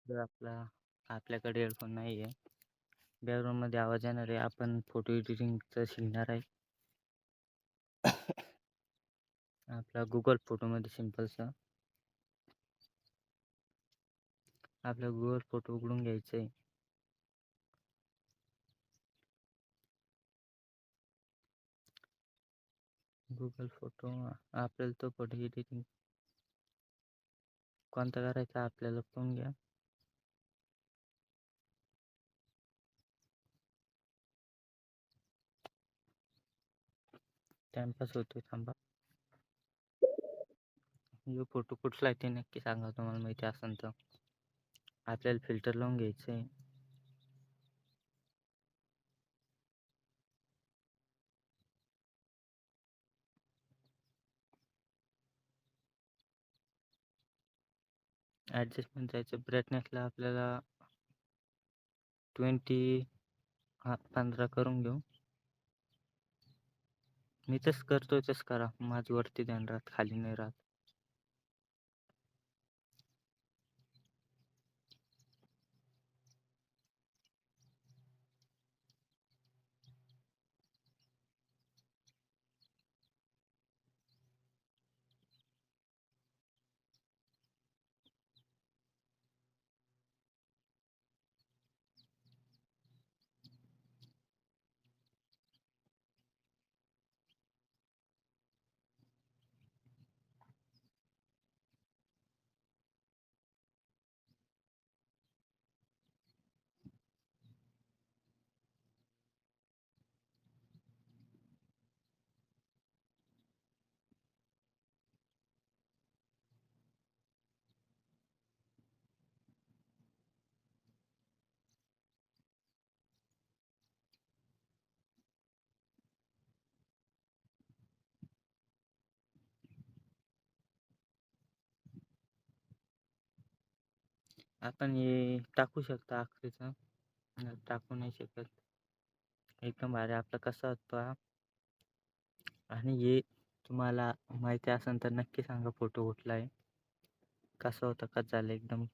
जर आपल्याकडे हेडफोन नाही आहे. बॅकग्राऊंडमध्ये आवाज येणार आहे. आपण फोटो एडिटिंगचं शिकणार आहे. आपला गुगल फोटोमध्ये सिम्पलचा आपला गुगल फोटो उघडून घ्यायचा आहे. गुगल फोटो आपल्याला तो फोटो एडिटिंग कोणता करायचा आपल्याला पाहून घ्या. टाइमपास होतोय, थांबा. जो फोटो कुठला आहे ते नक्की सांगा, तुम्हाला माहिती असेल तर. आपल्याला फिल्टर लावून घ्यायचं आहे. ॲडजस्टमेंट जायचं. ब्राईटनेसला आपल्याला 15 करून घेऊ. मी तसं करतोय तसं करा. माझं वरती ध्यान राहत, खाली नाही राहत. आपण हे टाकू शकता आखरीचं, टाकू नाही शकत. एकदम भारी आपला कसा होता. आणि हे तुम्हाला माहिती असेल तर नक्की सांगा, फोटो कुठला आहे, कसा होता, कसं झालं. एकदम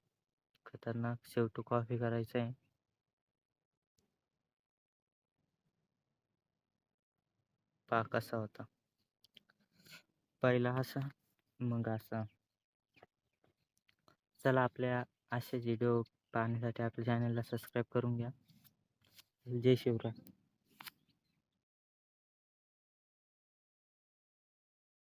खतरनाक. शेवटी कॉफी करायचं आहे. पहा कसा होता. पहिला असा, मग असा. चला, आपल्या असे व्हिडिओ पाहण्यासाठी आपल्या चॅनलला सबस्क्राईब करून घ्या. जय शिवराय.